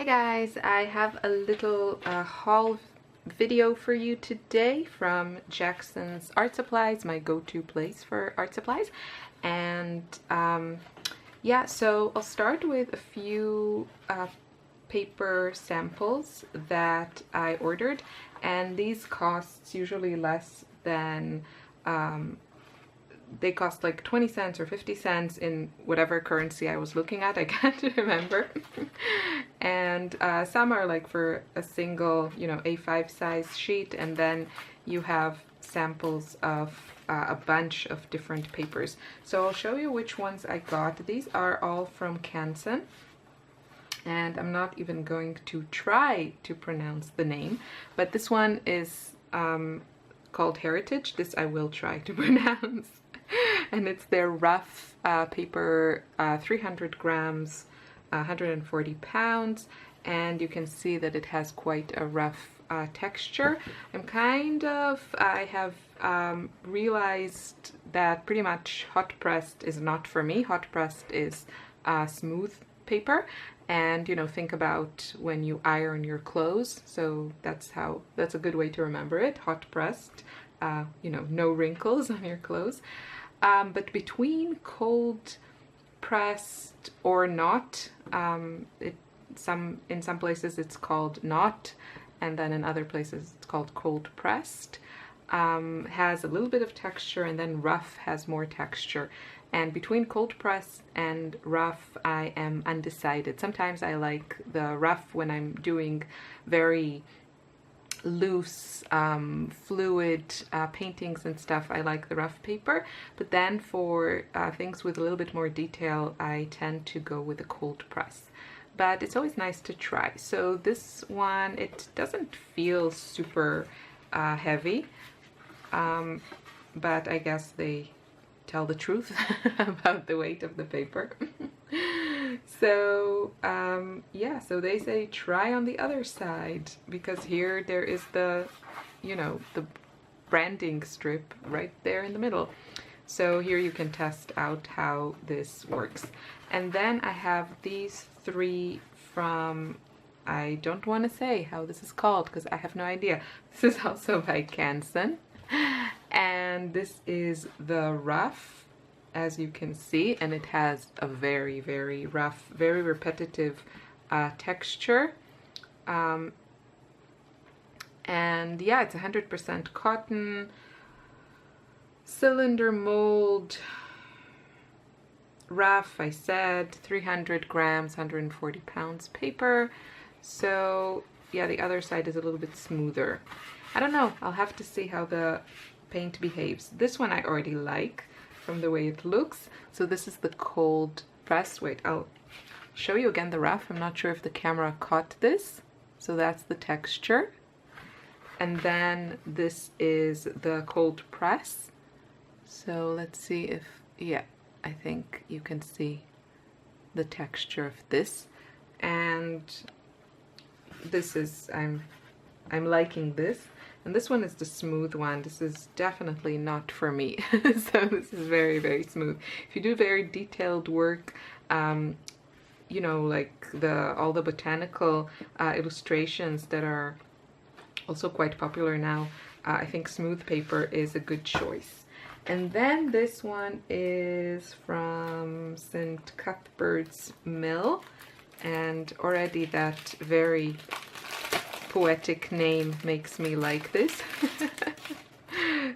Hi guys, I have a little haul video for you today from Jackson's Art Supplies, my go-to place for art supplies. And yeah, so I'll start with a few paper samples that I ordered, and these costs usually less than they cost like 20 cents or 50 cents in whatever currency I was looking at. I can't remember. And some are like for a single, A5 size sheet, and then you have samples of a bunch of different papers. So I'll show you which ones I got. These are all from Kansan, and I'm not even going to try to pronounce the name, but this one is called Heritage. This I will try to pronounce. And it's their rough paper, 300 grams, 140 pounds, and you can see that it has quite a rough texture. I have realized that pretty much hot pressed is not for me. Hot pressed is smooth paper, and think about when you iron your clothes. So that's a good way to remember it. Hot pressed, no wrinkles on your clothes. But between cold pressed or not, in some places it's called not, and then in other places it's called cold pressed, has a little bit of texture, and then rough has more texture. And between cold pressed and rough, I am undecided. Sometimes I like the rough when I'm doing very loose fluid paintings and stuff. I like the rough paper, but then for things with a little bit more detail, I tend to go with the cold press. But it's always nice to try. So this one, it doesn't feel super heavy, but I guess they tell the truth about the weight of the paper. So yeah, so they say try on the other side, because here there is the branding strip right there in the middle. So here you can test out how this works. And then I have these three from, I don't want to say how this is called because I have no idea. This is also by Kansan, and this is the rough, as you can see, and it has a very, very rough, very repetitive texture. And yeah, it's 100% cotton, cylinder mold, rough, I said, 300 grams, 140 pounds paper. So yeah, the other side is a little bit smoother. I don't know, I'll have to see how the paint behaves. This one I already like from the way it looks. So this is the cold press. Wait, I'll show you again the rough. I'm not sure if the camera caught this. So that's the texture. And then this is the cold press. So let's see if, yeah, I think you can see the texture of this. And this is, I'm liking this. And this one is the smooth one. This is definitely not for me. So this is very, very smooth. If you do very detailed work, like all the botanical illustrations that are also quite popular now, I think smooth paper is a good choice. And then this one is from St. Cuthbert's Mill, and already that very poetic name makes me like this.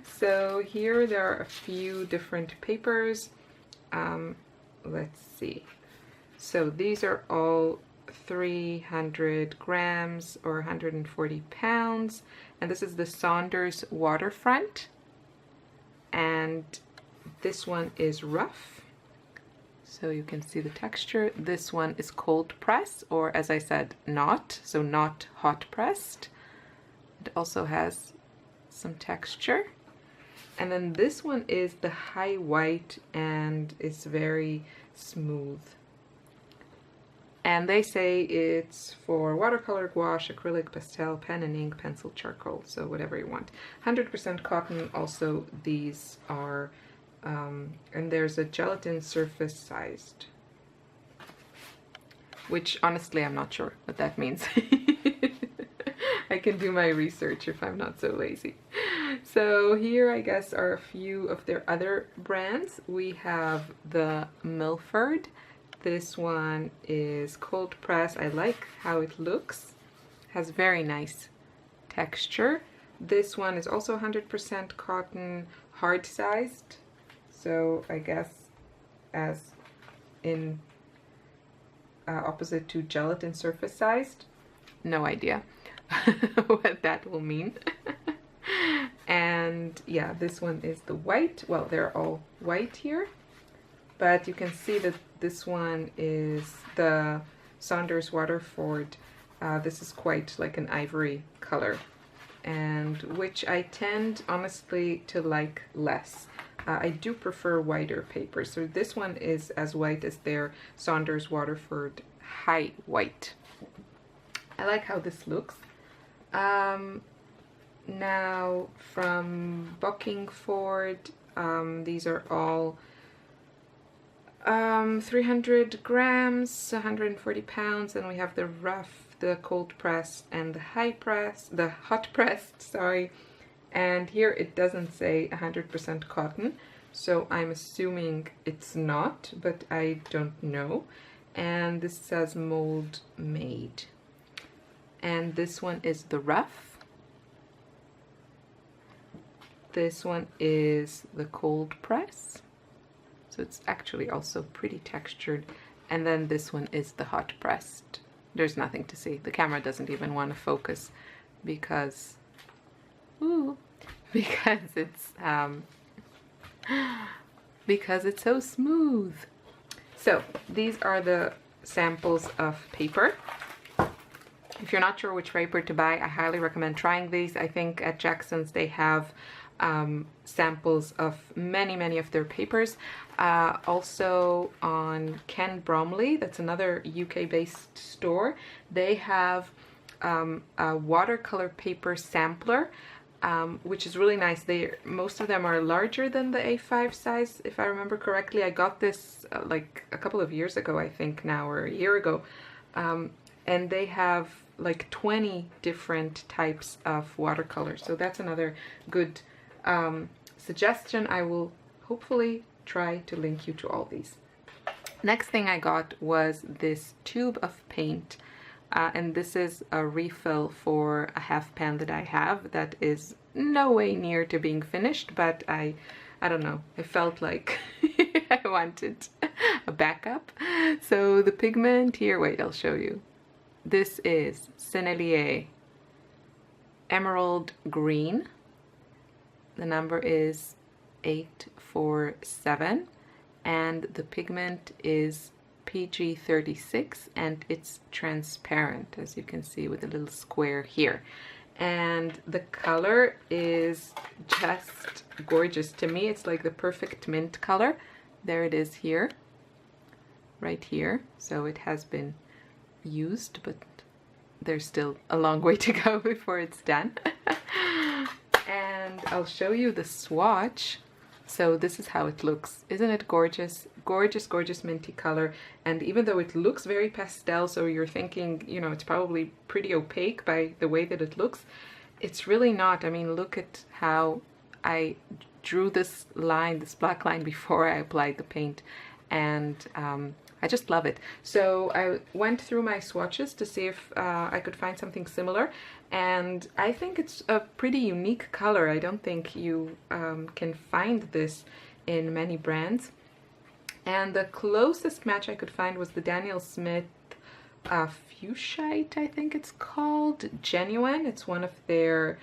So here there are a few different papers. Let's see. So these are all 300 grams or 140 pounds, and this is the Saunders Waterfront, and this one is rough, so you can see the texture. This one is cold press, or as I said, not, so not hot pressed. It also has some texture. And then this one is the high white, and it's very smooth. And they say it's for watercolor, gouache, acrylic, pastel, pen and ink, pencil, charcoal, so whatever you want. 100% cotton. Also, these are, and there's a gelatin surface sized. which honestly I'm not sure what that means. I can do my research if I'm not so lazy. So here I guess are a few of their other brands. We have the Milford. This one is cold press. I like how it looks. Has very nice texture. This one is also 100% cotton, hard sized. So I guess as in opposite to gelatin surface sized. No idea what that will mean. And yeah, this one is the white. Well, they're all white here, but you can see that this one is the Saunders Waterford. This is quite like an ivory color, and which I tend honestly to like less. I do prefer whiter paper. So this one is as white as their Saunders Waterford High White. I like how this looks. Now from Buckingford, these are all 300 grams, 140 pounds, and we have the rough, the cold press, and the high press, the hot pressed, sorry. And here it doesn't say 100% cotton, so I'm assuming it's not, but I don't know. And this says mold made. And this one is the rough. This one is the cold press. So it's actually also pretty textured. And then this one is the hot pressed. There's nothing to see. The camera doesn't even want to focus because it's so smooth. So these are the samples of paper. If you're not sure which paper to buy, I highly recommend trying these. I think at Jackson's they have samples of many of their papers. Also on Ken Bromley, that's another UK based store, they have a watercolor paper sampler, which is really nice. Most of them are larger than the A5 size, if I remember correctly. I got this like a couple of years ago, I think now, or a year ago, and they have like 20 different types of watercolor. So that's another good suggestion. I will hopefully try to link you to all these. Next thing I got was this tube of paint, and this is a refill for a half pan that I have that is no way near to being finished, but I don't know, I felt like I wanted a backup. So the pigment here, wait, I'll show you. This is Sennelier Emerald Green. The number is 847, and the pigment is PG36, and it's transparent, as you can see with a little square here. And the color is just gorgeous to me. It's like the perfect mint color. There it is here, right here. So it has been used, but there's still a long way to go before it's done. And I'll show you the swatch. So this is how it looks. Isn't it gorgeous? Gorgeous minty color. And even though it looks very pastel, so you're thinking, you know, it's probably pretty opaque by the way that it looks, it's really not. I mean, look at how I drew this line, this black line, before I applied the paint. And I just love it. So I went through my swatches to see if I could find something similar, and I think it's a pretty unique color. I don't think you can find this in many brands. And the closest match I could find was the Daniel Smith Fuchsite, I think it's called, Genuine. It's one of their,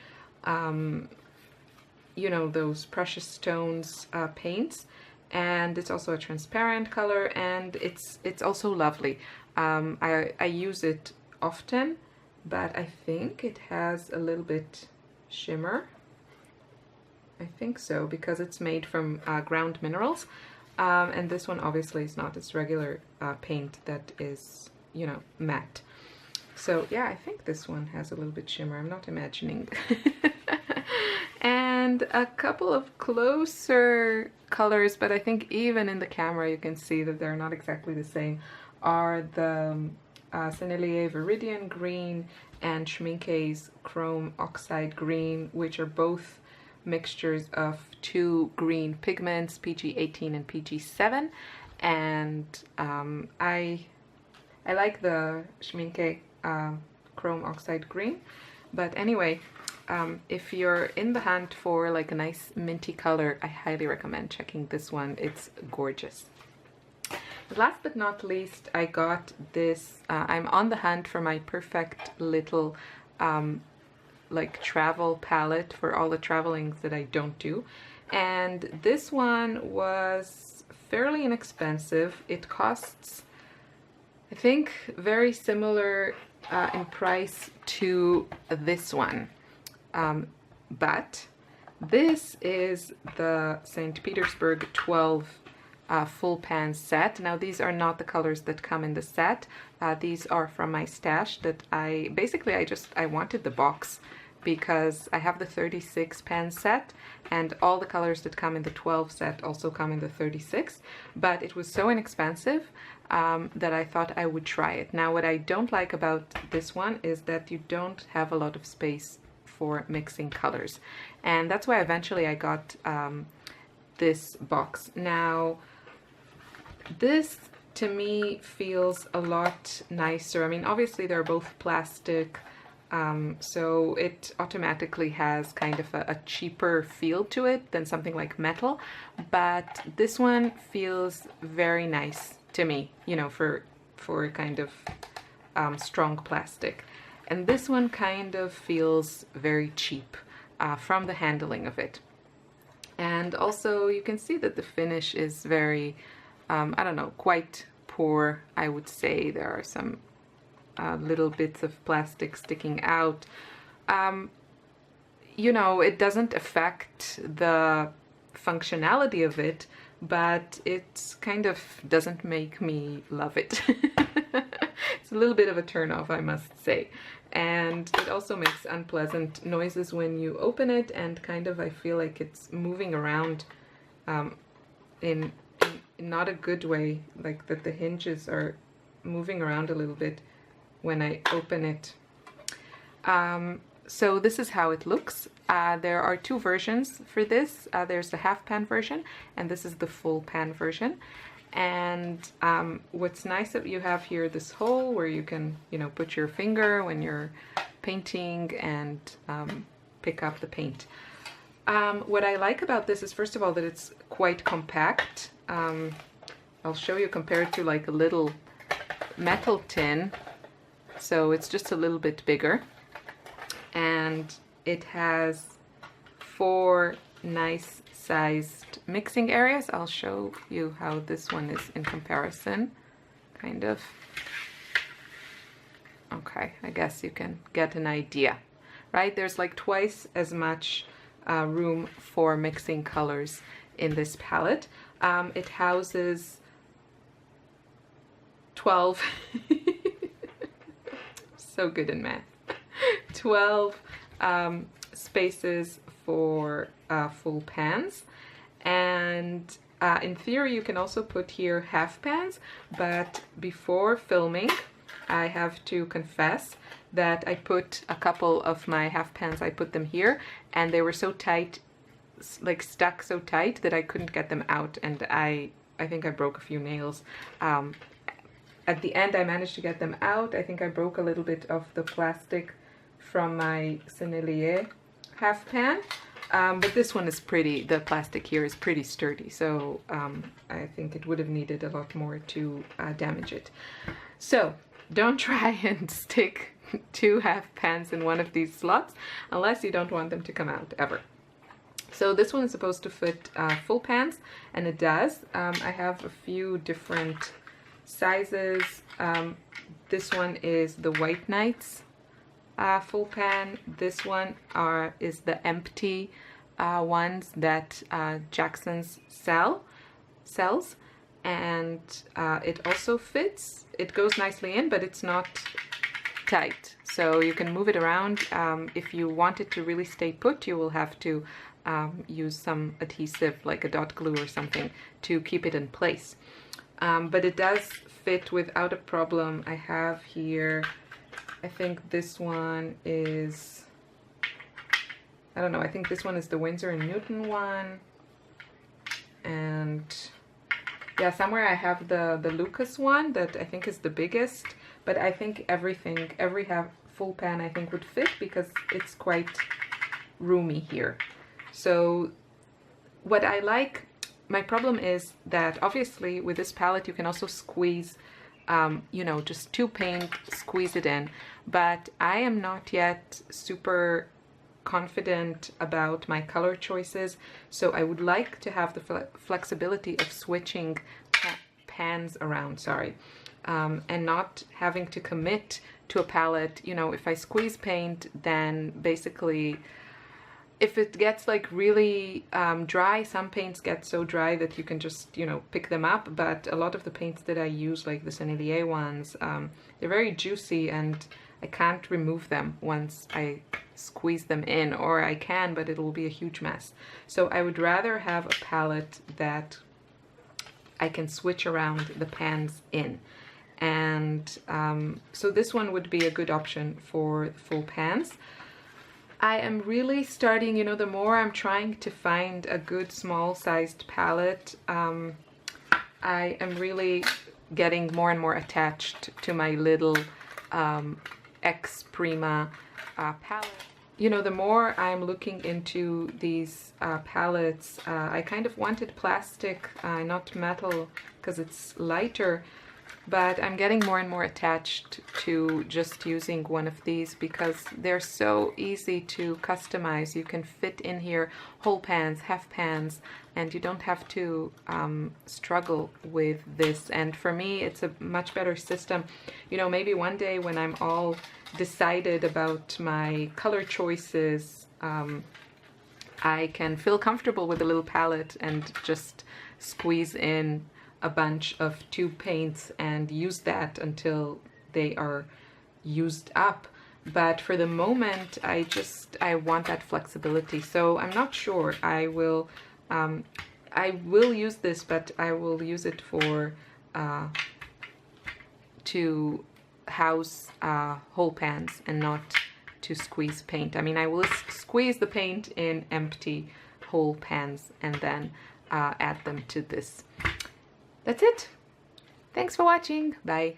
you know, those precious stones paints. And it's also a transparent color, and it's also lovely. I use it often, but I think it has a little bit shimmer. I think so, because it's made from ground minerals. And this one obviously is not. It's regular paint that is, you know, matte. So yeah, I think this one has a little bit shimmer. I'm not imagining. And a couple of closer colors, but I think even in the camera you can see that they're not exactly the same, are the Sennelier Viridian Green and Schmincke's Chrome Oxide Green, which are both mixtures of two green pigments, PG18 and PG7. And I like the Schmincke Chrome Oxide Green. But anyway, if you're in the hunt for like a nice minty color, I highly recommend checking this one. It's gorgeous. Last but not least, I got this, I'm on the hunt for my perfect little like travel palette for all the travelings that I don't do. And this one was fairly inexpensive. It costs, I think, very similar in price to this one. But this is the St. Petersburg 12 full pan set. Now these are not the colors that come in the set. These are from my stash that I wanted the box because I have the 36 pan set and all the colors that come in the 12 set also come in the 36, but it was so inexpensive that I thought I would try it. Now what I don't like about this one is that you don't have a lot of space for mixing colors, and that's why eventually I got this box. Now this to me feels a lot nicer. I mean, obviously they're both plastic, so it automatically has kind of a cheaper feel to it than something like metal, but this one feels very nice to me, you know, for kind of strong plastic. And this one kind of feels very cheap from the handling of it. And also you can see that the finish is very, I don't know, quite poor, I would say. There are some little bits of plastic sticking out. You know, it doesn't affect the functionality of it, but it kind of doesn't make me love it. It's a little bit of a turn-off, I must say. And it also makes unpleasant noises when you open it, and kind of I feel like it's moving around in not a good way, like that the hinges are moving around a little bit when I open it. So this is how it looks. There are two versions for this. There's the half pan version, and this is the full pan version. And what's nice that you have here this hole where you can, you know, put your finger when you're painting and pick up the paint. What I like about this is, first of all, that it's quite compact. I'll show you compared to like a little metal tin. So it's just a little bit bigger. And it has 4 nice sized mixing areas. I'll show you how this one is in comparison, kind of. Okay, I guess you can get an idea, right? There's like twice as much room for mixing colors in this palette. It houses 12 so good in math. 12 spaces for full pans, and in theory you can also put here half pans, but before filming I have to confess that I put a couple of my half pans, I put them here, and they were so tight, like stuck so tight, that I couldn't get them out, and I think I broke a few nails. At the end I managed to get them out. I think I broke a little bit of the plastic from my Sennelier half pan, but this one is pretty, the plastic here is pretty sturdy, so I think it would have needed a lot more to damage it. So don't try and stick 2 half pans in one of these slots unless you don't want them to come out ever. So this one is supposed to fit full pans, and it does. I have a few different sizes. This one is the White Nights full pan. This one is the empty ones that Jackson's sells, and it also fits. It goes nicely in, but it's not tight, so you can move it around. If you want it to really stay put, you will have to use some adhesive like a dot glue or something to keep it in place, but it does fit without a problem. I have here, I think this one is, I don't know, I think this one is the Winsor & Newton one. And yeah, somewhere I have the Lucas one that I think is the biggest, but I think every full pan I think would fit because it's quite roomy here. So what I like, my problem is that obviously with this palette you can also squeeze, you know, just two paint, squeeze it in, but I am not yet super confident about my color choices, so I would like to have the flexibility of switching pans around, and not having to commit to a palette. You know, if I squeeze paint, then basically if it gets like really dry, some paints get so dry that you can just, you know, pick them up, but a lot of the paints that I use, like the Sennelier ones, they're very juicy and I can't remove them once I squeeze them in, or I can, but it will be a huge mess. So I would rather have a palette that I can switch around the pans in. And so this one would be a good option for full pans. I am really starting, you know, the more I'm trying to find a good small-sized palette, I am really getting more and more attached to my little X Prima palette. You know, the more I'm looking into these palettes, I kind of wanted plastic, not metal, because it's lighter, but I'm getting more and more attached to just using one of these because they're so easy to customize. You can fit in here whole pans, half pans, and you don't have to struggle with this. And for me, it's a much better system. You know, maybe one day when I'm all decided about my color choices, I can feel comfortable with a little palette and just squeeze in a bunch of tube paints and use that until they are used up. But for the moment, I want that flexibility. So I'm not sure. I will use this, but I will use it for to house whole pans and not to squeeze paint. I mean, I will squeeze the paint in empty whole pans and then add them to this. That's it. Thanks for watching. Bye.